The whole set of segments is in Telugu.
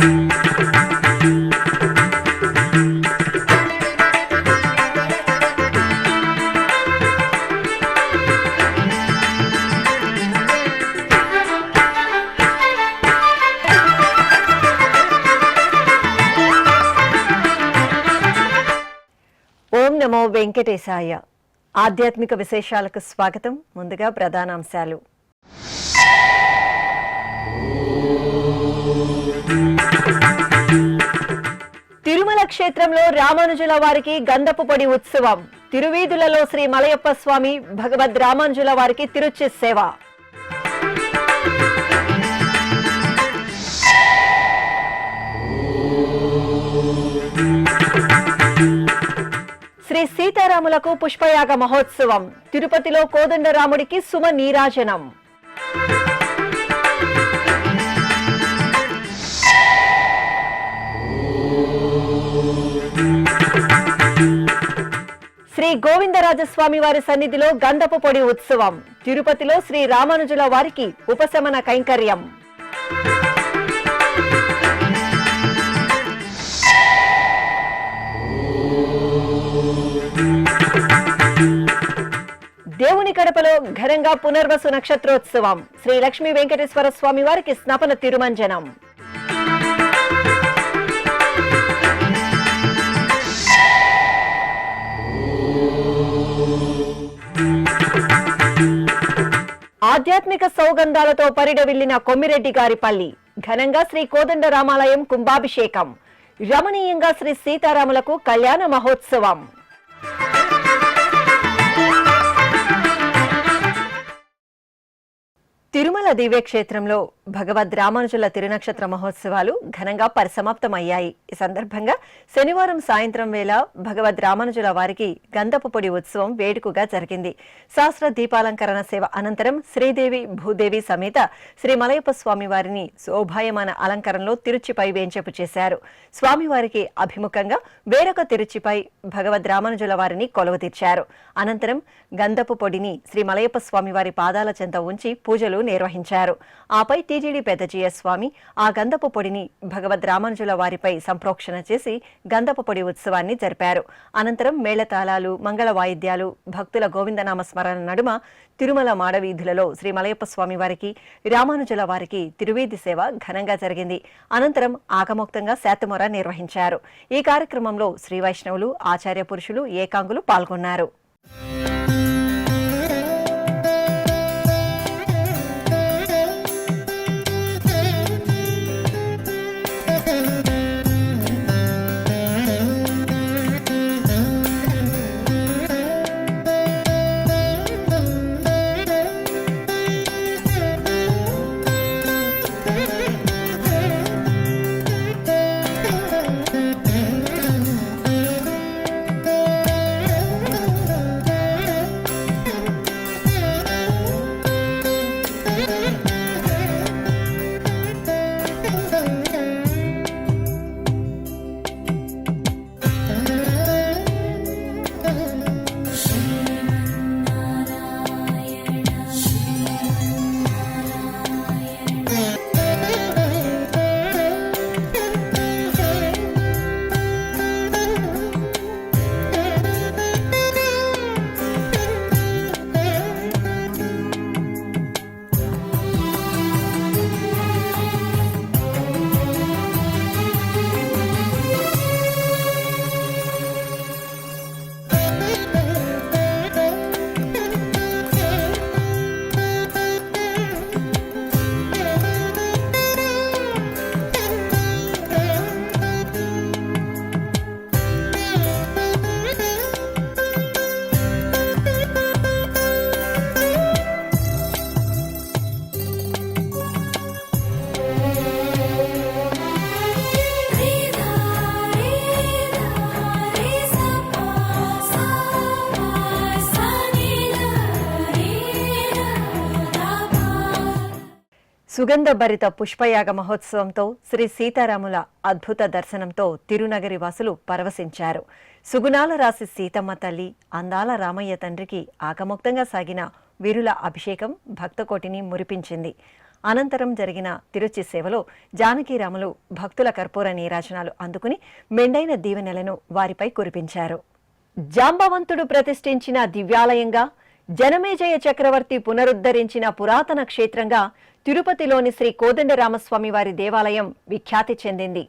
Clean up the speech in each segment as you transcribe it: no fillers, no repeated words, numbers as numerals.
ఓం నమో వెంకటేశాయ. ఆధ్యాత్మిక విశేషాలకు స్వాగతం. ముందుగా ప్రధానాంశాలు. తిరుమల క్షేత్రంలో రామానుజుల వారికి గంధపు పొడి ఉత్సవం. తిరువీధులలో శ్రీ మలయప్ప స్వామి భగవద్ రామానుజుల వారికి తిరుచి సేవ. శ్రీ సీతారాములకు పుష్పయాగ మహోత్సవం. తిరుపతిలో కోదండరాముడికి సుమ నీరాజనం. శ్రీ గోవిందరాజస్వామి వారి సన్నిధిలో గంధపు పొడి ఉత్సవం. తిరుపతిలో శ్రీ రామానుజుల వారికి ఉపశమన కైంకర్యం. దేవుని కడపలో ఘనంగా పునర్వసు నక్షత్రోత్సవం. శ్రీ లక్ష్మీ వెంకటేశ్వర స్వామి వారికి స్నపన తిరుమంజనం. ఆధ్యాత్మిక సౌగంధాలతో పరిడవిల్లిన కొమ్మిరెడ్డి గారిపల్లి. ఘనంగా శ్రీ కోదండ రామాలయం కుంభాభిషేకం. రమణీయంగా శ్రీ సీతారాములకు కళ్యాణ మహోత్సవం. తిరుమల దివ్యక్షేత్రంలో భగవద్ రామానుజుల తిరునక్షత్ర మహోత్సవాలు ఘనంగా పరిసమాప్తమయ్యాయి. ఈ సందర్భంగా శనివారం సాయంత్రం వేళ భగవద్ రామానుజుల వారికి గంధపు పొడి ఉత్సవం వేడుకగా జరిగింది. శాస్త్ర దీపాలంకరణ సేవ అనంతరం శ్రీదేవి భూదేవి సమేత శ్రీ మలయప్ప స్వామి వారిని శోభాయమాన అలంకరణలో తిరుచిపై వేంచేపు చేశారు. స్వామివారికి అభిముఖంగా వేరొక తిరుచిపై భగవద్ రామానుజుల వారిని కొలువుతీర్చారు. అనంతరం గంధపు పొడిని శ్రీ మలయప్ప స్వామి వారి పాదాల చెంత ఉంచి పూజలు నిర్వహించారు. ఆపై టీటీడీ పెద్ద స్వామి ఆ గంధపు పొడిని భగవద్ రామానుజుల వారిపై సంప్రోక్షణ చేసి గంధపు పొడి ఉత్సవాన్ని జరిపారు. అనంతరం మేళతాళాలు, మంగళ వాయిద్యాలు, భక్తుల గోవిందనామ స్మరణ నడుమ తిరుమల మాడవీధులలో శ్రీ మలయప్ప స్వామి వారికి రామానుజుల వారికి తిరువీధి సేవ ఘనంగా జరిగింది. అనంతరం ఆగమోక్తంగా శాతమొర నిర్వహించారు. ఈ కార్యక్రమంలో శ్రీ వైష్ణవులు, ఆచార్య పురుషులు, ఏకాంగులు పాల్గొన్నారు. సుగంధభరిత పుష్పయాగ మహోత్సవంతో శ్రీ సీతారాముల అద్భుత దర్శనంతో తిరునగరి వాసులు పరవశించారు. సుగుణాల రాశి సీతమ్మ తల్లి, అందాల రామయ్య తండ్రికి ఆగమోక్తంగా సాగిన వీరుల అభిషేకం భక్తకోటిని మురిపించింది. అనంతరం జరిగిన తిరుచి సేవలో జానకీరాములు భక్తుల కర్పూర నీరాజనాలు అందుకుని మెండైన దీవెనలను వారిపై కురిపించారు. జాంబవంతుడు ప్రతిష్ఠించిన దివ్యాలయంగా, జనమేజయ చక్రవర్తి పునరుద్ధరించిన పురాతన క్షేత్రంగా తిరుపతిలోని శ్రీ కోదండరామస్వామి వారి దేవాలయం విఖ్యాతి చెందింది.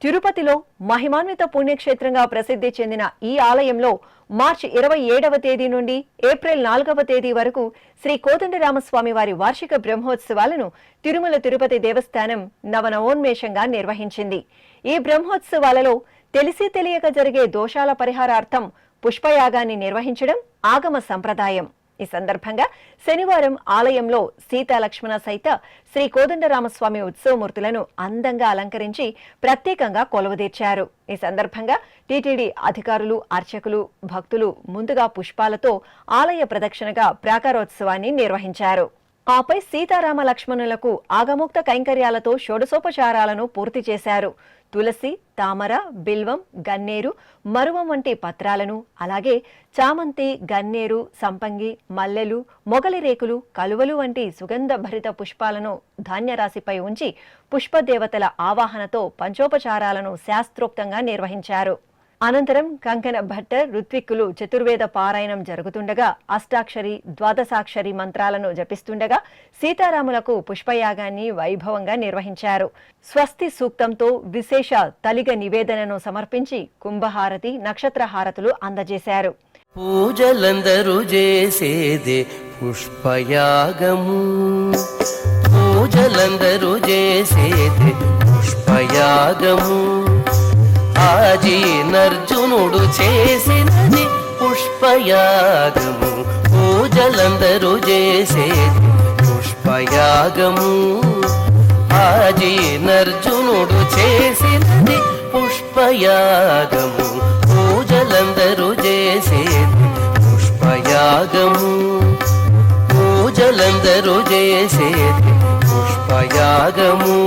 తిరుపతిలో మహిమాన్విత పుణ్యక్షేత్రంగా ప్రసిద్ధి చెందిన ఈ ఆలయంలో మార్చి 27వ తేదీ నుండి ఏప్రిల్ 4వ తేదీ వరకు శ్రీ కోదండరామస్వామి వారి వార్షిక బ్రహ్మోత్సవాలను తిరుమల తిరుపతి దేవస్థానం నవనవోన్మేషంగా నిర్వహించింది. ఈ బ్రహ్మోత్సవాలలో తెలిసి తెలియక జరిగే దోషాల పరిహారార్థం పుష్పయాగాన్ని నిర్వహించడం ఆగమ సంప్రదాయం. ఈ సందర్భంగా శనివారం ఆలయంలో సీతాలక్ష్మణ సహిత శ్రీ కోదండరామస్వామి ఉత్సవమూర్తులను అందంగా అలంకరించి ప్రత్యేకంగా కొలువుదీర్చారు. ఈ సందర్భంగా టీటీడీ అధికారులు, అర్చకులు, భక్తులు ముందుగా పుష్పాలతో ఆలయ ప్రదక్షిణగా ప్రాకారోత్సవాన్ని నిర్వహించారు. ఆపై సీతారామ లక్ష్మణులకు ఆగమోక్త కైంకర్యాలతో షోడశోపచారాలను పూర్తి చేశారు. తులసి, తామర, బిల్వం, గన్నేరు, మరువం వంటి పత్రాలను, అలాగే చామంతి, గన్నేరు, సంపంగి, మల్లెలు, మొగలి రేకులు, కలువలు వంటి సుగంధ భరిత పుష్పాలను ధాన్యరాశిపై ఉంచి పుష్పదేవతల ఆవాహనతో పంచోపచారాలను శాస్త్రోక్తంగా నిర్వహించారు. అనంతరం కంకణ భట్టర్, ఋత్విక్కులు చతుర్వేద పారాయణం జరుగుతుండగా అష్టాక్షరి, ద్వాదశాక్షరి మంత్రాలను జపిస్తుండగా సీతారాములకు పుష్పయాగాన్ని వైభవంగా నిర్వహించారు. స్వస్తి సూక్తంతో విశేష తలిగ నివేదనను సమర్పించి కుంభహారతి, నక్షత్రహారతులు అందజేశారు. పూజలందరూ చేసేదే పుష్పయాగము, పూజలందరూ చేసేదే పుష్పయాగము. ఆజీనర్జునుడు చేసినది పుష్పయాగము, పూజలందరూ చేసేది పుష్పయాగము. ఆజీనర్జునుడు చేసినది పుష్పయాగము, పూజలందరూ చేసేది పుష్పయాగము, పూజలందరూ చేసేది పుష్పయాగము.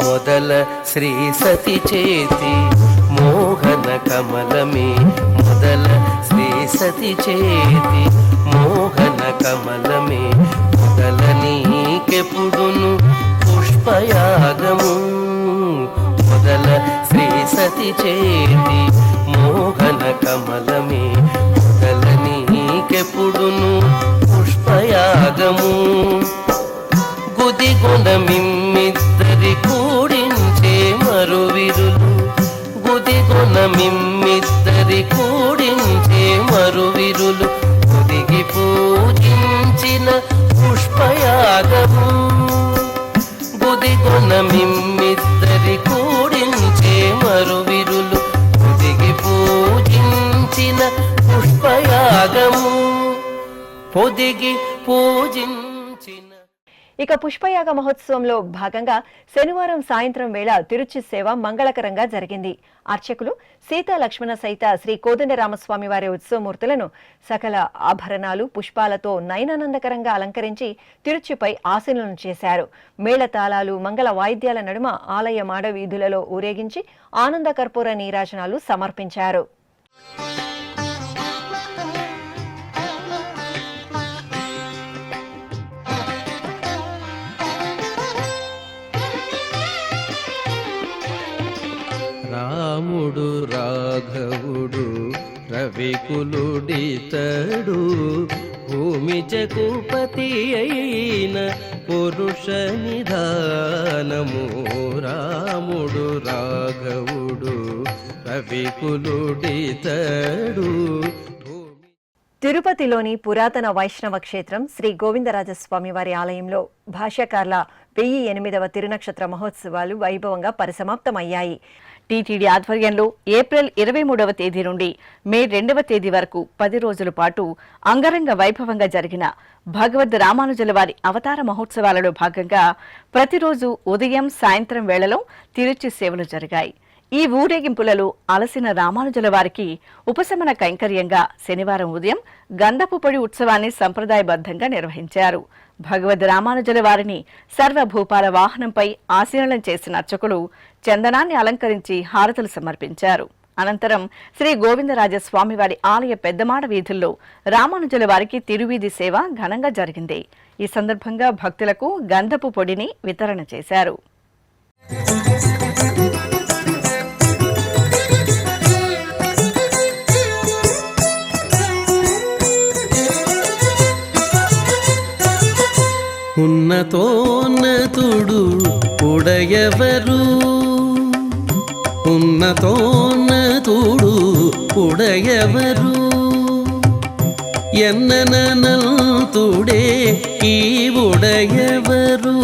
మొదల శ్రీ సతి చేతి మోహన కమలమే, మొదల శ్రీ సతి చేతి మోహన కమలమే. మొదల నీకెప్పుడును పుష్పయాగము, మొదల శ్రీ సతి చేతి మోహన కమలమే. మొదల నీకెప్పుడును పుష్పయాగము. గుదిగొన మిమ్మిద్దరి కూడించే మరువిరులు, గుదిగొన మిమ్మిద్దరి కూడించే మరువిరులు. గుదిగి పూజించిన పుష్పయాగము, గుదిగొన మిమ్మిద్దరి కూడించే మరువిరులు. గుదిగి పూజించిన పుష్పయాగము, పొదిగి పూజించిన. ఇక పుష్పయాగ మహోత్సవంలో భాగంగా శనివారం సాయంత్రం వేళ తిరుచి సేవ మంగళకరంగా జరిగింది. అర్చకులు సీతా లక్ష్మణ సహిత శ్రీ కోదండరామస్వామి వారి ఉత్సవమూర్తులను సకల ఆభరణాలు, పుష్పాలతో నయనానందకరంగా అలంకరించి తిరుచిపై ఆసీనులను చేశారు. మేళతాళాలు, మంగళ వాయిద్యాల నడుమ ఆలయ మాడ వీధులలో ఊరేగించి ఆనంద కర్పూర నీరాజనాలు సమర్పించారు. రాముడు రాఘవుడు రవికులుడితడు, భూమి జగుపతి అయిన పురుష నిధానము. రాముడు రాఘవుడు రవికులుడితడు. తిరుపతిలోని పురాతన వైష్ణవ క్షేత్రం శ్రీ గోవిందరాజస్వామి వారి ఆలయంలో భాష్యకార్ల 1008వ తిరునక్షత్ర మహోత్సవాలు వైభవంగా పరిసమాప్తమయ్యాయి. టీటీడీ ఆధ్వర్యంలో ఏప్రిల్ 23వ తేదీ నుండి మే 2వ తేదీ వరకు 10 రోజుల పాటు అంగరంగ వైభవంగా జరిగిన భగవద్ రామానుజుల వారి అవతార మహోత్సవాలలో భాగంగా ప్రతిరోజు ఉదయం, సాయంత్రం వేళలో తిరుచి సేవలు జరిగాయి. ఈ ఊరేగింపులలో అలసిన రామానుజుల వారికి ఉపశమన కైంకర్యంగా శనివారం ఉదయం గంధపు పొడి ఉత్సవాన్ని సంప్రదాయబద్ధంగా నిర్వహించారు. భగవద్ రామానుజుల వారిని సర్వభూపాల వాహనంపై ఆసీనులం చేసిన అర్చకులు చందనాన్ని అలంకరించి హారతులు సమర్పించారు. అనంతరం శ్రీ గోవిందరాజస్వామివారి ఆలయ పెద్దమాడ వీధుల్లో రామానుజుల వారికి తిరువీధి సేవ ఘనంగా జరిగింది. ఈ సందర్భంగా భక్తులకు గంధపు పొడిని వితరణ చేశారు. ఉన్నతోన్నతుడు ఉడయవరు, ఉన్నతోన్నతుడు ఉడయవరు, ఎన్ననంతుడే ఈ ఉడయవరు,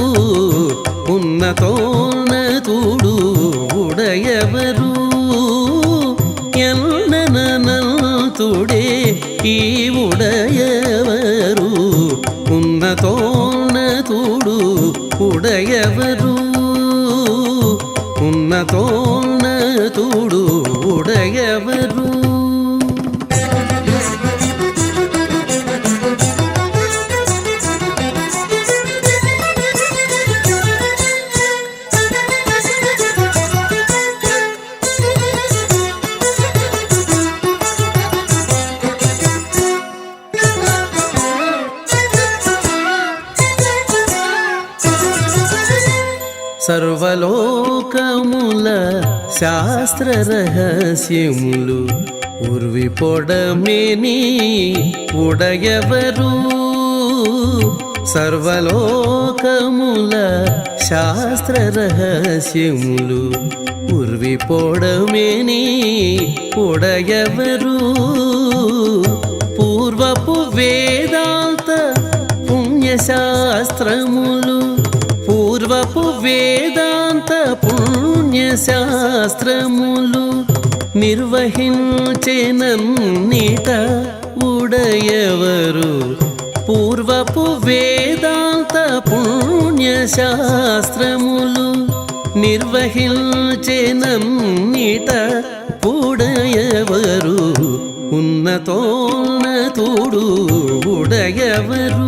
ఉన్నతోన్నతుడు ఉడయవరు, ఎన్ననంతుడే ఈ ఉడయవరు, ఉన్నతోన్నతుడు ఉడయవరు, ఉన్నతోన్నతుడు ఉడయవరు. సర్వలోకముల శాస్త్ర రహస్యములు ఉర్వి పొడమేని ఉడయవరు, సర్వలోకముల శాస్త్ర రహస్యములు ఉర్వి పొడమేని ఉడయవరు, పూర్వపు వేదాంత పుణ్యశాస్త్రములు, పూర్వపు వేదాంత పుణ్యశాస్త్రములు నిర్వహించెనన్నిట ఉడయవరు, పూర్వపు వేదాంత పుణ్యశాస్త్రములు నిర్వహించెనన్నిట ఉడయవరు, ఉన్నతోన్నతుడు ఉడయవరు.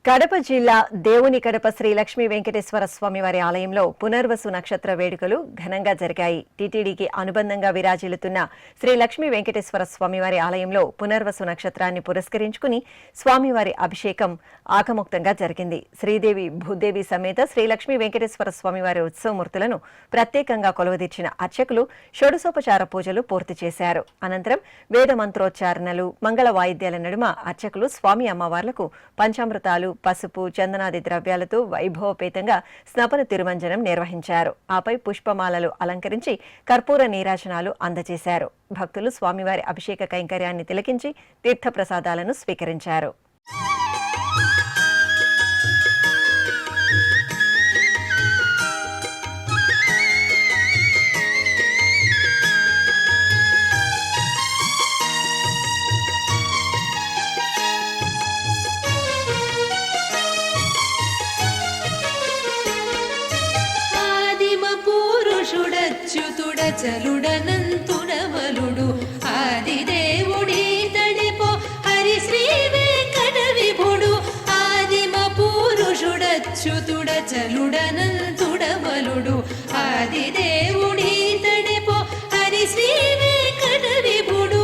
కడప జిల్లా దేవుని కడప శ్రీ లక్ష్మీ వెంకటేశ్వర స్వామి వారి ఆలయంలో పునర్వసు నక్షత్ర వేడుకలు ఘనంగా జరిగాయి. టీటీడీకి అనుబంధంగా విరాజిల్లుతున్న శ్రీ లక్ష్మీ వెంకటేశ్వర స్వామివారి ఆలయంలో పునర్వసు నక్షత్రాన్ని పురస్కరించుకుని స్వామివారి అభిషేకం ఆకముక్తంగా జరిగింది. శ్రీదేవి భూదేవి సమేత శ్రీ లక్ష్మీ వెంకటేశ్వర స్వామివారి ఉత్సవమూర్తులను ప్రత్యేకంగా కొలువుదీర్చిన అర్చకులు షోడశోపచార పూజలు పూర్తి చేశారు. అనంతరం వేద మంత్రోచ్చారణలు, మంగళ వాయిద్యాల నడుమ అర్చకులు స్వామి అమ్మవార్లకు పంచామృతాలు, పసుపు, చందనాది ద్రవ్యాలతో వైభవపేతంగా స్నపన తిరుమంజనం నిర్వహించారు. ఆపై పుష్పమాలలు అలంకరించి కర్పూర నీరాజనాలు అందజేశారు. భక్తులు స్వామివారి అభిషేక కైంకర్యాన్ని తిలకించి తీర్థప్రసాదాలను స్వీకరించారు. చలుడనంతుడవలుడు ఆదిదేవుడి తడిపో హరి శ్రీ వెంకట విభుడు, ఆదిమ పురుషుడచ్యుతుడ చలుడనంతుడవలుడు ఆదిదేవుడి తడిపో హరి శ్రీ వెంకట విభుడు.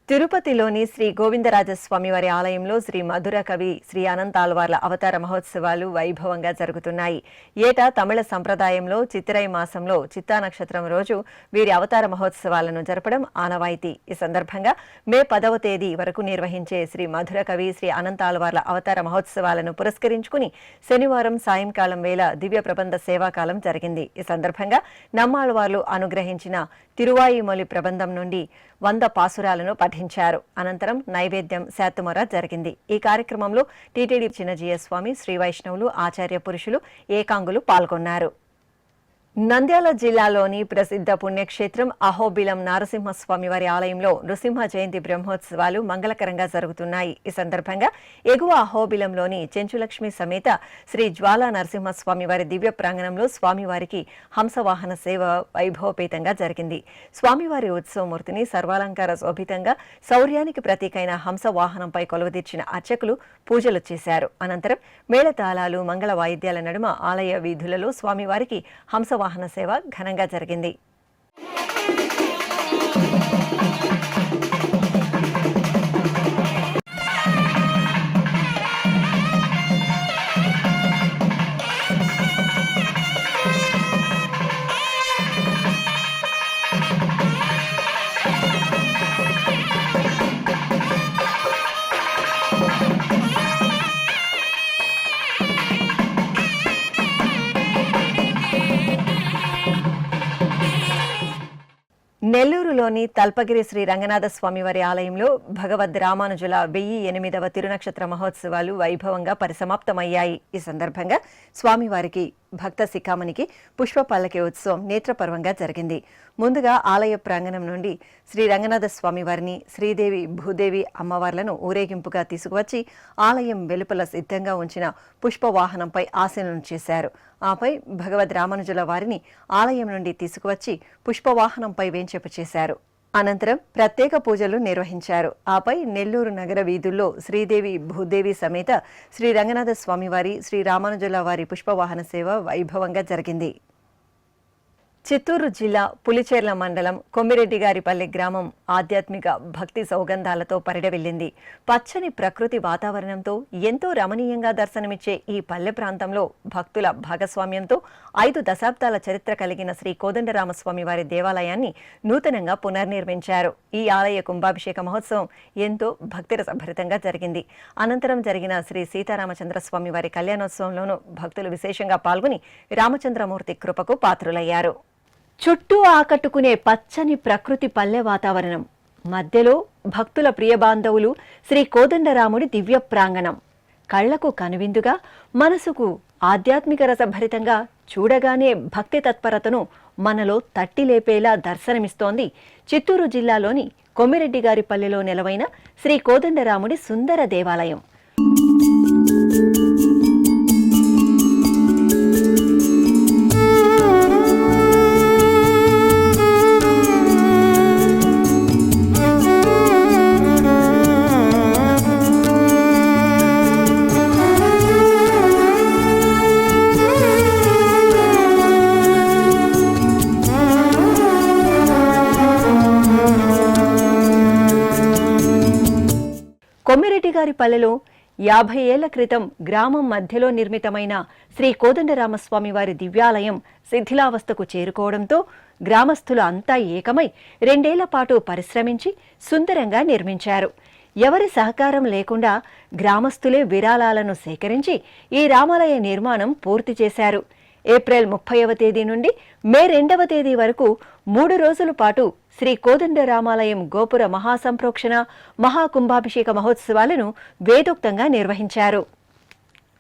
తిరుపతిలోని శ్రీ గోవిందరాజస్వామి వారి ఆలయంలో శ్రీ మధుర కవి శ్రీ అనంతాళ్వార్ల అవతార మహోత్సవాలు వైభవంగా జరుగుతున్నాయి. ఏటా తమిళ సంప్రదాయంలో చిత్రై మాసంలో చిత్తా నక్షత్రం రోజు వీరి అవతార మహోత్సవాలను జరపడం ఆనవాయితీ. ఈ సందర్భంగా మే 10వ తేదీ వరకు నిర్వహించే శ్రీ మధుర కవి శ్రీ అనంతాళ్వార్ల అవతార మహోత్సవాలను పురస్కరించుకుని శనివారం సాయంకాలం వేళ దివ్య ప్రబంధ సేవాకాలం జరిగింది. ఈ సందర్భంగా నమ్మాళ్వార్లు అనుగ్రహించిన తిరువాయిమొలి ప్రబంధం నుండి 100 పాసురాలను పఠించారు. అనంతరం నైవేద్యం శాతుమర జరిగింది. ఈ కార్యక్రమంలో టీటీడీ చిన్నజీయస్వామి, శ్రీ వైష్ణవులు, ఆచార్య పురుషులు, ఏకాంగులు పాల్గొన్నారు. నంద్యాల జిల్లాలోని ప్రసిద్ధ పుణ్యక్షేత్రం అహోబిలం నారసింహస్వామి వారి ఆలయంలో నృసింహ జయంతి బ్రహ్మోత్సవాలు మంగళకరంగా జరుగుతున్నాయి. ఈ సందర్భంగా ఎగువ అహోబిలంలోని చెంచులక్ష్మి సమేత శ్రీ జ్వాలా నరసింహస్వామి వారి దివ్య ప్రాంగణంలో స్వామివారికి హంసవాహన సేవ వైభవపేతంగా జరిగింది. స్వామివారి ఉత్సవమూర్తిని సర్వాలంకార శోభితంగా శౌర్యానికి ప్రతీకైన హంసవాహనంపై కొలువుదీర్చిన అర్చకులు పూజలు చేశారు. అనంతరం మేళతాళాలు, మంగళ వాయిద్యాల నడుమ ఆలయ వీధులలో స్వామివారికి హంసవాహన సేవ ఘనంగా జరిగింది. నెల్లూరులోని తల్పగిరి శ్రీ రంగనాథ స్వామివారి ఆలయంలో భగవద్ రామానుజుల 1008వ తిరునక్షత్ర మహోత్సవాలు వైభవంగా పరిసమాప్తమయ్యాయి. ఈ సందర్భంగా స్వామివారికి భక్త శిఖామణికి పుష్ప పల్లకి ఉత్సవం నేత్రపర్వంగా జరిగింది. ముందుగా ఆలయ ప్రాంగణం నుండి శ్రీ రంగనాథ స్వామివారిని, శ్రీదేవి, భూదేవి అమ్మవార్లను ఊరేగింపుగా తీసుకువచ్చి ఆలయం వెలుపల సిద్ధంగా ఉంచిన పుష్పవాహనంపై ఆసనం చేశారు. ఆపై భగవద్ రామానుజుల వారిని ఆలయం నుండి తీసుకువచ్చి పుష్పవాహనంపై వేంచేపు చేశారు. అనంతరం ప్రత్యేక పూజలు నిర్వహించారు. ఆపై నెల్లూరు నగర వీధుల్లో శ్రీదేవి, భూదేవి సమేత శ్రీ రంగనాథ స్వామివారి, శ్రీ రామానుజుల వారి పుష్పవాహన సేవ వైభవంగా జరిగింది. చిత్తూరు జిల్లా పులిచెర్ల మండలం కొమ్మిరెడ్డిగారిపల్లి గ్రామం ఆధ్యాత్మిక భక్తి సౌగంధాలతో పరిడవిల్లింది. పచ్చని ప్రకృతి వాతావరణంతో ఎంతో రమణీయంగా దర్శనమిచ్చే ఈ పల్లె ప్రాంతంలో భక్తుల భాగస్వామ్యంతో 5 దశాబ్దాల చరిత్ర కలిగిన శ్రీ కోదండరామస్వామి వారి దేవాలయాన్ని నూతనంగా పునర్నిర్మించారు. ఈ ఆలయ కుంభాభిషేక మహోత్సవం ఎంతో భక్తిరసభరితంగా జరిగింది. అనంతరం జరిగిన శ్రీ సీతారామచంద్రస్వామి వారి కళ్యాణోత్సవంలోనూ భక్తులు విశేషంగా పాల్గొని రామచంద్రమూర్తి కృపకు పాత్రులయ్యారు. చుట్టూ ఆకట్టుకునే పచ్చని ప్రకృతి పల్లె వాతావరణం మధ్యలో భక్తుల ప్రియబాంధవులు శ్రీ కోదండరాముడి దివ్య ప్రాంగణం కళ్లకు కనువిందుగా, మనసుకు ఆధ్యాత్మిక రసభరితంగా, చూడగానే భక్తి తత్పరతను మనలో తట్టిలేపేలా దర్శనమిస్తోంది చిత్తూరు జిల్లాలోని కొమ్మిరెడ్డిగారిపల్లెలో నెలవైన శ్రీ కోదండరాముడి సుందర దేవాలయం. కొమ్మిరెడ్డిగారిపల్లెలో 50 ఏళ్ల క్రితం గ్రామం మధ్యలో నిర్మితమైన శ్రీ కోదండరామస్వామి వారి దివ్యాలయం శిథిలావస్థకు చేరుకోవడంతో గ్రామస్తులు అంతా ఏకమై 2 ఏళ్ల పాటు పరిశ్రమించి సుందరంగా నిర్మించారు. ఎవరి సహకారం లేకుండా గ్రామస్తులే విరాళాలను సేకరించి ఈ రామాలయ నిర్మాణం పూర్తి చేశారు. ఏప్రిల్ 30వ తేదీ నుండి మే 2వ తేదీ వరకు 3 రోజుల పాటు శ్రీ కోదండరామాలయం గోపుర మహాసంప్రోక్షణ, మహాకుంభాభిషేక మహోత్సవాలను వేదోక్తంగా నిర్వహించారు.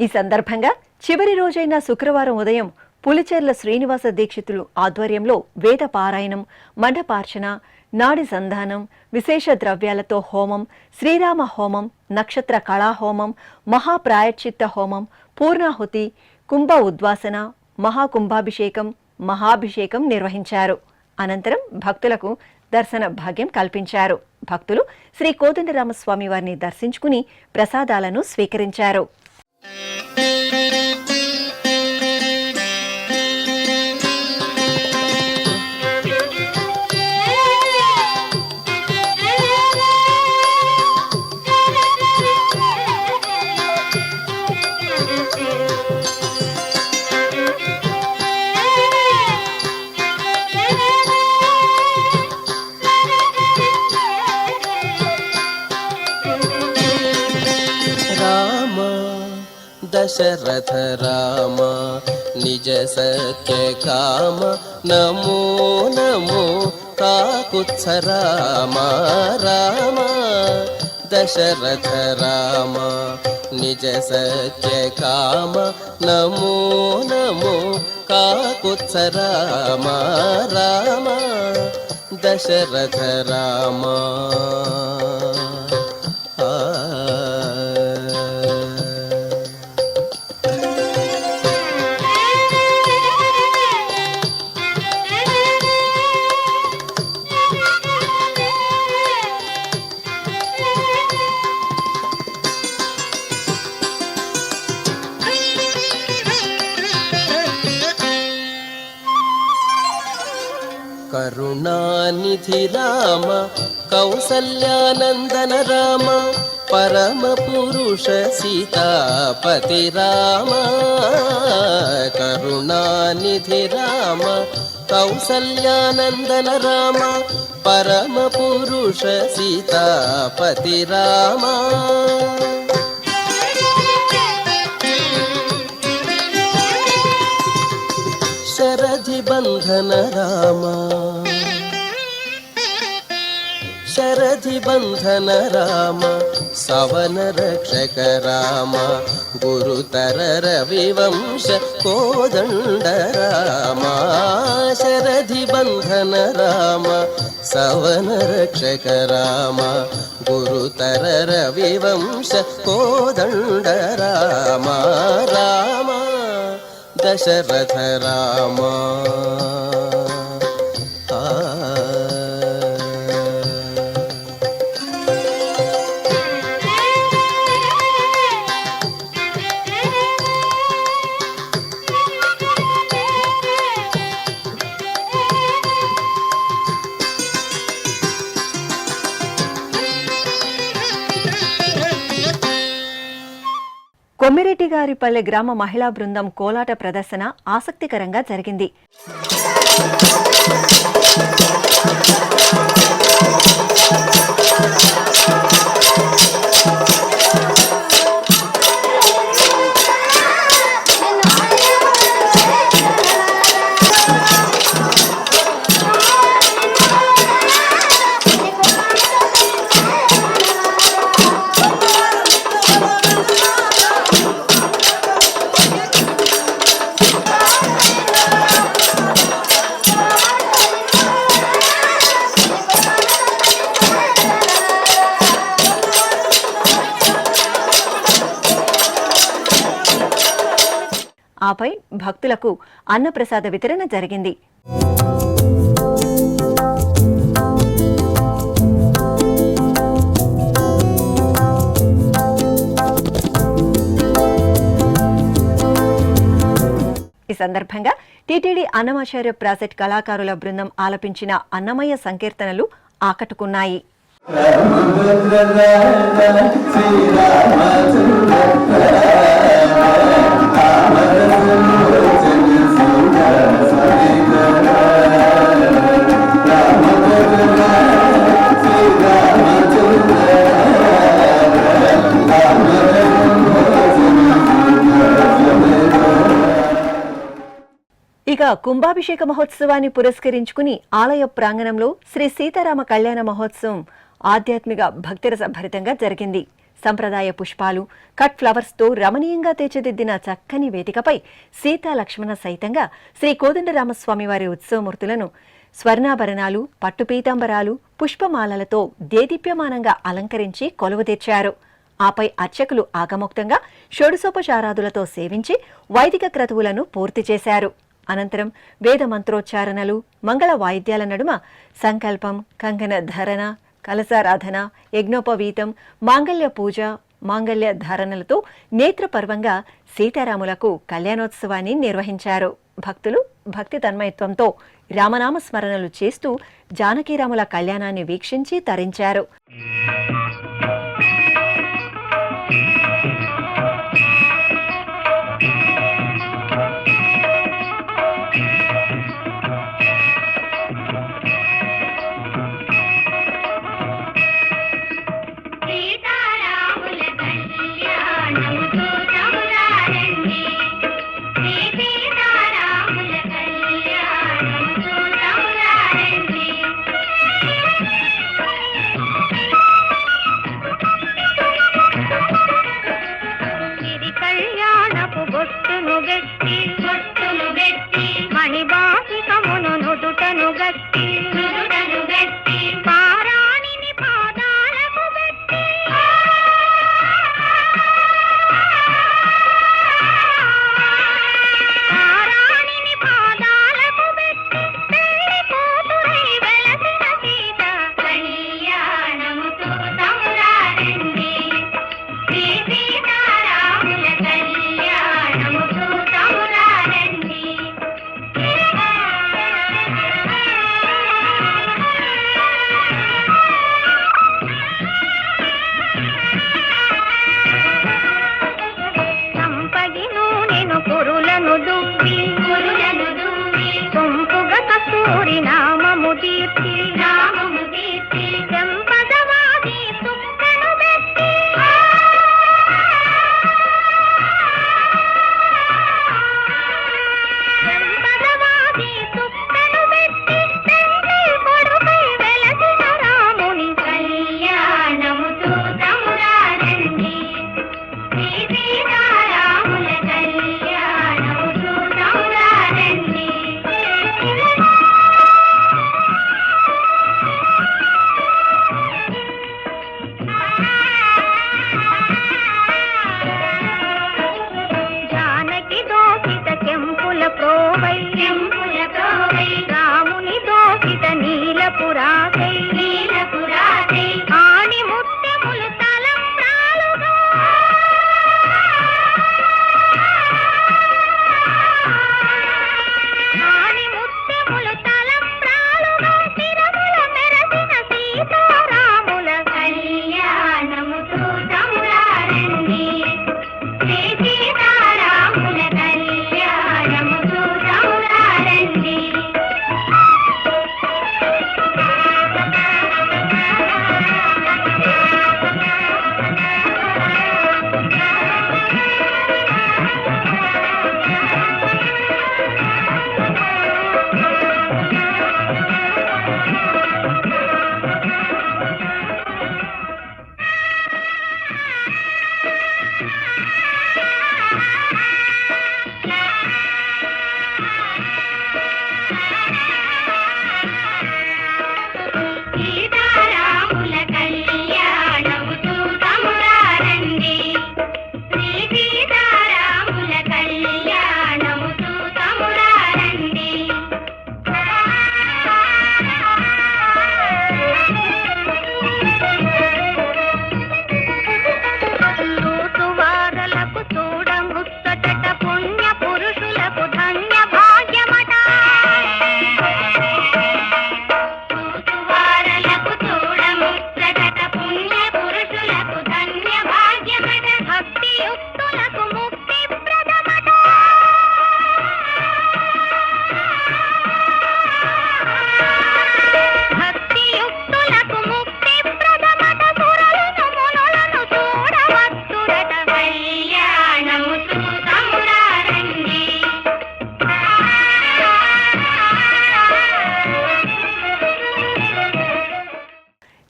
ఈ సందర్భంగా చివరి రోజైన శుక్రవారం ఉదయం పులిచెర్ల శ్రీనివాస దీక్షితులు ఆధ్వర్యంలో వేద పారాయణం, మండపార్చన, నాడి సంధానం, విశేష ద్రవ్యాలతో హోమం, శ్రీరామ హోమం, నక్షత్ర కళాహోమం, మహాప్రాయశ్చిత్త హోమం, పూర్ణాహుతి, కుంభ ఉద్వాసన, మహాకుంభాభిషేకం, మహాభిషేకం నిర్వహించారు. అనంతరం భక్తులకు దర్శన భాగ్యం కల్పించారు. భక్తులు శ్రీ కోదండరామస్వామి వారిని దర్శించుకుని ప్రసాదాలను స్వీకరించారు. దశరథ రామ నిజ సత్య కామ నమో నమో కాకుత్స రామ రామ దశరథ రామ నిజ సత్య కామ నమో నమో కాకుత్స రామ రామ దశరథ రామ. కరుణానిధి రామ కౌసల్యానందన రామ పరమ పురుష సీతాపతి రామ. కరుణానిధి రామ కౌసల్యానందన రామ పరమ పురుష సీతాపతి రామ. శరధి బంధన రామ బంధన రామ సవన రక్షక రామ గురుతర రవివంశ కోదండ రామ శరధి బంధన రామ సవన రక్షక రామ గురుతర రవివంశ కోదండ రామ రామ దశరథ రామ కొమ్మిరెడ్డిగారిపల్లె గ్రామ మహిళా బృందం కోలాట ప్రదర్శన ఆసక్తికరంగా జరిగింది. ఆపై భక్తులకు అన్నప్రసాద వితరణ జరిగింది. ఈ సందర్భంగా టీటీడీ అన్నమాచార్య ప్రాజెక్ట్ కళాకారుల బృందం ఆలపించిన అన్నమయ్య సంకీర్తనలు ఆకట్టుకున్నాయి. ఇక కుంభాభిషేక మహోత్సవాన్ని పురస్కరించుకుని ఆలయ ప్రాంగణంలో శ్రీ సీతారామ కళ్యాణ మహోత్సవం ఆధ్యాత్మిక భక్తిరస భరితంగా జరిగింది. సంప్రదాయ పుష్పాలు, కట్ ఫ్లవర్స్ తో రమణీయంగా తీర్చిదిద్దిన చక్కని వేదికపై సీతా లక్ష్మణ సైతంగా శ్రీ కోదండరామస్వామి వారి ఉత్సవమూర్తులను స్వర్ణాభరణాలు, పట్టు పీతాంబరాలు, పుష్పమాలలతో దేదీప్యమానంగా అలంకరించి కొలువుతీర్చారు. ఆపై అర్చకులు ఆగమోక్తంగా షోడశోపచారాదులతో సేవించి వైదిక క్రతువులను పూర్తి చేశారు. అనంతరం వేద మంత్రోచ్చారణలు, మంగళ వాయిద్యాల నడుమ సంకల్పం, కంకణ ధరణ, కలశారాధన, యజ్ఞోపవీతం, మాంగళ్య పూజ, మాంగళ్య ధారణలతో నేత్రపర్వంగా సీతారాములకు కళ్యాణోత్సవాన్ని నిర్వహించారు. భక్తులు భక్తి తన్మయత్వంతో రామనామ స్మరణలు చేస్తూ జానకీరాముల కళ్యాణాన్ని వీక్షించి తరించారు.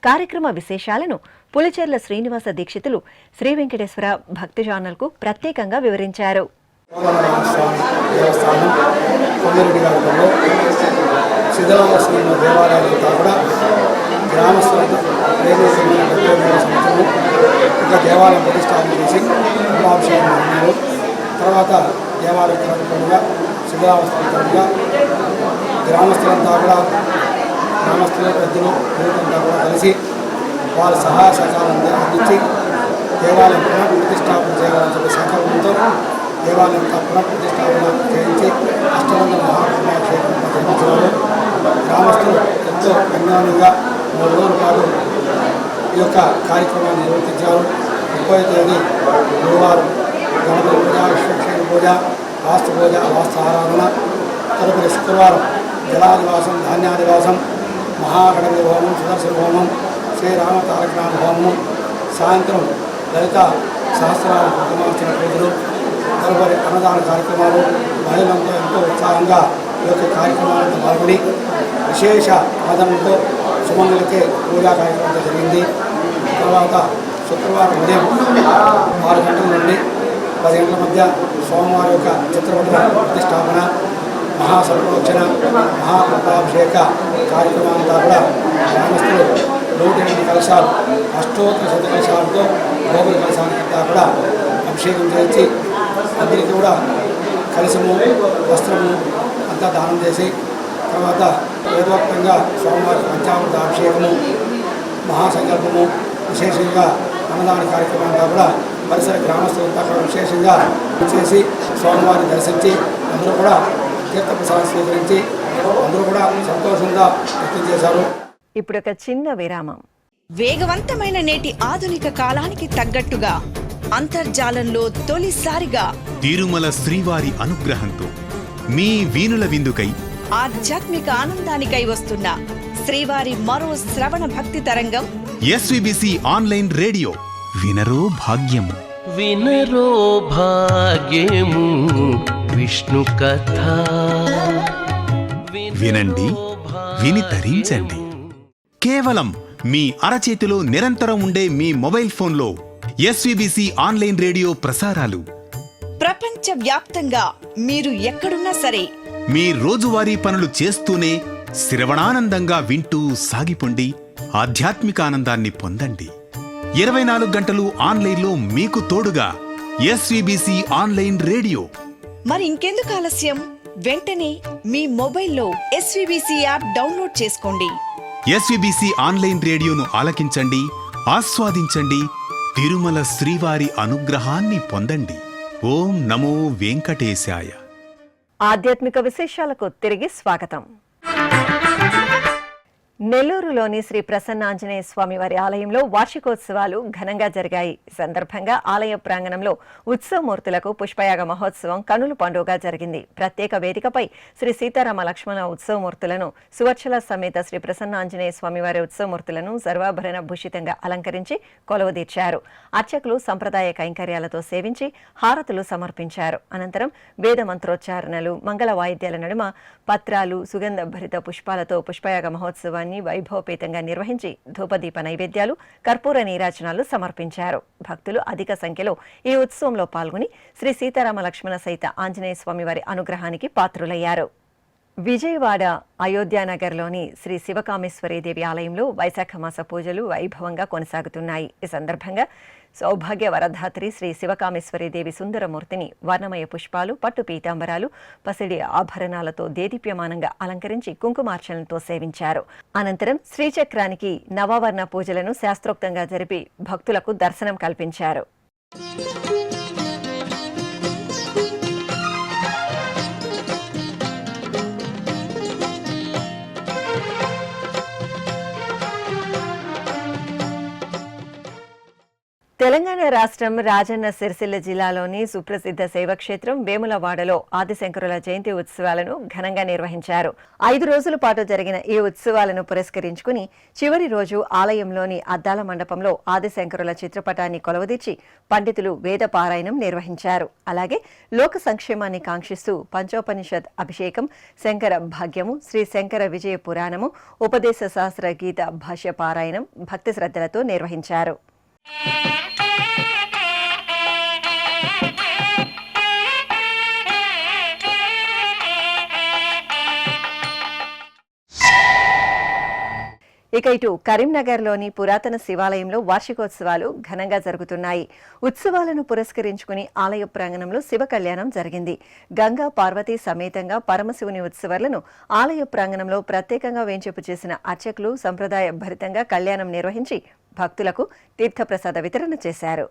కార్యక్రమ విశేషాలను పులిచెర్ల శ్రీనివాస దీక్షితులు శ్రీ వెంకటేశ్వర భక్తి ఛానల్కు ప్రత్యేకంగా వివరించారు. దేవస్థానం కొండరెడ్డి గారిలో సిద్ధరామస్వామి దేవాలయంతో కూడా గ్రామస్తులతో 73 సంవత్సరము ఇంకా దేవాలయం ప్రతిష్టాపన చేసి కుంభాభిషేకం జరిగినారు. తర్వాత దేవాలయం తరపుగా సిద్ధరామస్వామి తరపుగా గ్రామస్తులంతా కూడా గ్రామస్తుల పెద్దలు యువతంతా కూడా కలిసి వాళ్ళ సహాయ సహకారాన్ని అందించి దేవాలయం పునఃప్రతిష్టాపన చేయాలని చెప్పే సంకల్పంతో దేవాలయం పునఃప్రతిష్టాపన చేయించి అష్టమంగళ మహాకుంభాభిషేకం జరిపించినారు. గ్రామస్తులు ఎంతో అన్యోన్యంగా 3 రోజుల పాటు ఈ యొక్క కార్యక్రమాన్ని నిర్వర్తించారు. 30వ తేదీ గురువారం గణపతి పూజ, విశ్వక్షేణ పూజ, వాస్తు పూజ, వాస్తు ఆరాధన. తదుపరి శుక్రవారం జలాదివాసం, ధాన్యాదివాసం, మహాగణపతి హోమం, సుదర్శన హోమం, శ్రీరామ తారకనామ హోమం. సాయంత్రం లలిత సహస్రాల కుటుంబార్చన పూజలు, తదుపరి అన్నదాన కార్యక్రమాలు. మహిళలంతా ఎంతో ఉత్సాహంగా ఈ యొక్క కార్యక్రమాలను పాల్గొని విశేష ఆదరణతో సుమంగళకే పూజా కార్యక్రమం జరిగింది. తర్వాత శుక్రవారం ఉదయం 6 గంటల నుండి 10 గంటల మధ్య స్వామివారి యొక్క చిత్రపట ప్రతిష్టాపన, మహాసంప్రోక్షణ, మహాకుంభాభిషేక కార్యక్రమాలంతా కూడా గ్రామస్తులు 108 కలశాలు, అష్టోత్తర శత కలశాలతో గోపుర కలశానికంతా కూడా అభిషేకం చేయించి అందరికీ కూడా కలశము, వస్త్రము అంతా దానం చేసి తర్వాత వేదోక్తంగా స్వామివారి పంచామృత అభిషేకము, మహాసంకల్పము, విశేషంగా అన్నదాన కార్యక్రమంగా కూడా పరిసర గ్రామస్తులంతా కూడా విశేషంగా చేసి స్వామివారిని దర్శించి అందరూ కూడా తీర్థప్రసాదం స్వీకరించి అందరూ కూడా సంతోషంగా వ్యక్తం చేశారు. ఇప్పుడు ఒక చిన్న విరామం. వేగవంతమైన నేటి ఆధునిక కాలానికి తగ్గట్టుగా అంతర్జాలంలో తొలిసారిగా తిరుమల శ్రీవారి అనుగ్రహంతో మీ వీణుల విందుకై ఆధ్యాత్మిక ఆనందానికై వస్తున్న శ్రీవారి మరో శ్రవణ భక్తి తరంగం ఎస్విబిసి ఆన్లైన్ రేడియో వినరో భాగ్యము. వినరో భాగ్యము విష్ణు కథ. వినండి, విని తరించండి. కేవలం మీ అరచేతిలో నిరంతరం ఉండే మీ మొబైల్ ఫోన్లో ఎస్విబిసి ఆన్లైన్ రేడియో ప్రసారాలు ప్రపంచ వ్యాప్తంగా మీరు ఎక్కడున్నా సరే మీ రోజువారీ పనులు చేస్తూనే శ్రవణానందంగా వింటూ సాగిపోండి, ఆధ్యాత్మిక ఆనందాన్ని పొందండి. 24 గంటలు ఆన్లైన్లో మీకు తోడుగా ఎస్విబిసి ఆన్లైన్ రేడియో. మరి ఇంకెందుకు ఆలస్యం? వెంటనే మీ మొబైల్లో ఎస్విబిసి యాప్ డౌన్లోడ్ చేసుకోండి. ఎస్విబిసి ఆన్లైన్ రేడియోను ఆలకించండి, ఆస్వాదించండి, తిరుమల శ్రీవారి అనుగ్రహాన్ని పొందండి. ఓం నమో వెంకటేశాయ. ఆధ్యాత్మిక విశేషాలకు తిరిగి స్వాగతం. నెల్లూరులోని శ్రీ ప్రసన్నాంజనేయ స్వామి వారి ఆలయంలో వార్షికోత్సవాలు ఘనంగా జరిగాయి. ఈ సందర్భంగా ఆలయ ప్రాంగణంలో ఉత్సవమూర్తులకు పుష్పయాగ మహోత్సవం కనుల పండుగగా జరిగింది. ప్రత్యేక వేదికపై శ్రీ సీతారామ లక్ష్మణ ఉత్సవమూర్తులను, సువర్చల సమేత శ్రీ ప్రసన్నాంజనేయ స్వామివారి ఉత్సవమూర్తులను సర్వాభరణ భూషితంగా అలంకరించి కొలువుదీర్చారు. అర్చకులు సంప్రదాయ కైంకర్యాలతో సేవించి హారతులు సమర్పించారు. అనంతరం వేద మంత్రోచ్చారణలు, మంగళ వాయిద్యాల నడుమ పత్రాలు, సుగంధ భరిత పుష్పాలతో పుష్పయాగ మహోత్సవాన్ని వైభవపేతంగా నిర్వహించి ధూపదీప నైవేద్యాలు, కర్పూర నీరాజనాలు సమర్పించారు. భక్తులు అధిక సంఖ్యలో ఈ ఉత్సవంలో పాల్గొని శ్రీ సీతారామ లక్ష్మణ సహిత ఆంజనేయ స్వామి వారి అనుగ్రహానికి పాత్రులయ్యారు. విజయవాడ అయోధ్యానగర్లోని శ్రీ శివకామేశ్వరీదేవి ఆలయంలో వైశాఖ మాస పూజలు వైభవంగా కొనసాగుతున్నాయి. ఈ సందర్భంగా సౌభాగ్య వరధాత్రి శ్రీ శివకామేశ్వరీదేవి సుందరమూర్తిని వర్ణమయ పుష్పాలు, పట్టు పీతాంబరాలు, పసిడి ఆభరణాలతో దేదీప్యమానంగా అలంకరించి కుంకుమార్చనలతో సేవించారు. అనంతరం శ్రీచక్రానికి నవావర్ణ పూజలను శాస్త్రోక్తంగా జరిపి భక్తులకు దర్శనం కల్పించారు. తెలంగాణ రాష్ట్రం రాజన్న సిరిసిల్ల జిల్లాలోని సుప్రసిద్ధ శైవక్షేత్రం వేములవాడలో ఆదిశంకరుల జయంతి ఉత్సవాలను ఘనంగా నిర్వహించారు. 5 రోజుల పాటు జరిగిన ఈ ఉత్సవాలను పురస్కరించుకుని చివరి రోజు ఆలయంలోని అద్దాల మండపంలో ఆదిశంకరుల చిత్రపటాన్ని కొలవదీర్చి పండితులు వేద పారాయణం నిర్వహించారు. అలాగే లోక సంక్షేమాన్ని కాంక్షిస్తూ పంచోపనిషద్ అభిషేకం, శంకర భాగ్యము, శ్రీ శంకర విజయ పురాణము, ఉపదేశ శాస్త్ర గీత భాష్య పారాయణం భక్తి శ్రద్ధలతో నిర్వహించారు. ఇక ఇటు కరీంనగర్లోని పురాతన శివాలయంలో వార్షికోత్సవాలు ఘనంగా జరుగుతున్నాయి. ఉత్సవాలను పురస్కరించుకుని ఆలయ ప్రాంగణంలో శివ కళ్యాణం జరిగింది. గంగా పార్వతీ సమేతంగా పరమశివుని ఉత్సవాలను ఆలయ ప్రాంగణంలో ప్రత్యేకంగా వేంచేపు చేసిన అర్చకులు సంప్రదాయ భరితంగా కళ్యాణం నిర్వహించి భక్తులకు తీర్థప్రసాద వితరణ చేశారు.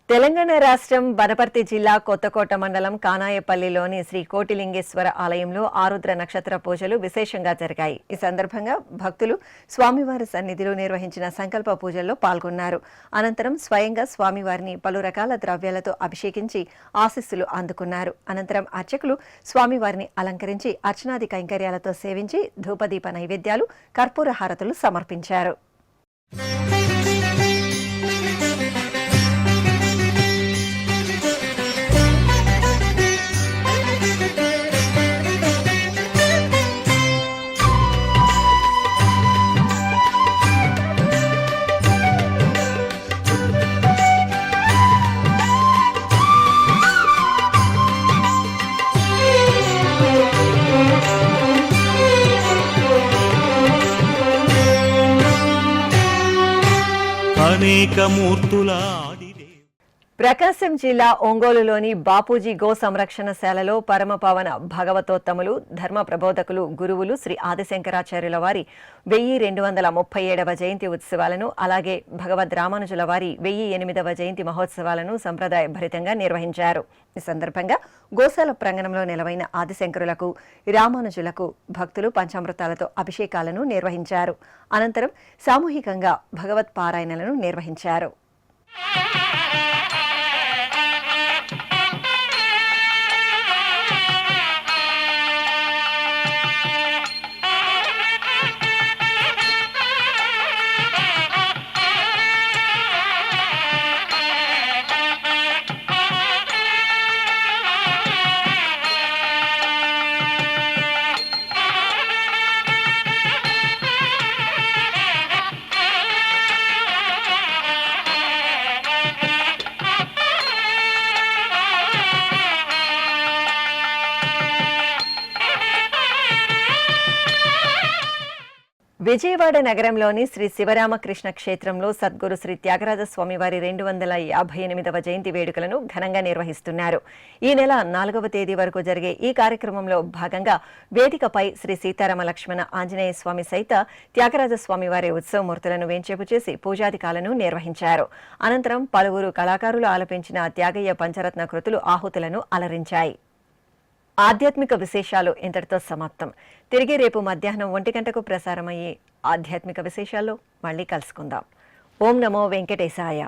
తెలంగాణ రాష్ట్రం వనపర్తి జిల్లా కొత్తకోట మండలం కానాయపల్లిలోని శ్రీ కోటిలింగేశ్వర ఆలయంలో ఆరుద్ర నక్షత్ర పూజలు విశేషంగా జరిగాయి. ఈ సందర్భంగా భక్తులు స్వామివారి సన్నిధిలో నిర్వహించిన సంకల్ప పూజల్లో పాల్గొన్నారు. అనంతరం స్వయంగా స్వామివారిని పలు రకాల ద్రవ్యాలతో అభిషేకించి ఆశీస్సులు అందుకున్నారు. అనంతరం అర్చకులు స్వామివారిని అలంకరించి అర్చనాది కైంకర్యాలతో సేవించి ధూపదీప నైవేద్యాలు, కర్పూర హారతులు సమర్పించారు. అనేక మూర్తుల ప్రకాశం జిల్లా ఒంగోలులోని బాపూజీ గో సంరక్షణశాలలో పరమపావన భగవతోత్తములు, ధర్మ ప్రబోధకులు, గురువులు శ్రీ ఆదిశంకరాచార్యుల వారి 1237వ జయంతి ఉత్సవాలను, అలాగే భగవద్ రామానుజుల వారి 1008వ జయంతి మహోత్సవాలను సంప్రదాయ భరితంగా నిర్వహించారు. ఈ సందర్భంగా గోశాల ప్రాంగణంలో నెలవైన ఆదిశంకరులకు, రామానుజులకు భక్తులు పంచామృతాలతో అభిషేకాలను నిర్వహించారు. అనంతరం సామూహికంగా భగవత్ పారాయణలను నిర్వహించారు. విజయవాడ నగరంలోని శ్రీ శివరామకృష్ణ క్షేత్రంలో సద్గురు శ్రీ త్యాగరాజ స్వామివారి 258వ జయంతి వేడుకలను ఘనంగా నిర్వహిస్తున్నారు. ఈ నెల 4వ తేదీ వరకు జరిగే ఈ కార్యక్రమంలో భాగంగా వేదికపై శ్రీ సీతారామ లక్ష్మణ ఆంజనేయ స్వామి సహిత త్యాగరాజ స్వామివారి ఉత్సవమూర్తులను వేంచేపు చేసి పూజాధికాలను నిర్వహించారు. అనంతరం పలువురు కళాకారులు ఆలపించిన త్యాగయ్య పంచరత్న కృతులు ఆహుతులను అలరించాయి. ఆధ్యాత్మిక విశేషాలు ఇంతటితో సమాప్తం. తిరిగి రేపు మధ్యాహ్నం 1 గంటకు ప్రసారమయ్యే ఆధ్యాత్మిక విశేషాల్లో మళ్ళీ కలుసుకుందాం. ఓం నమో వెంకటేశాయ.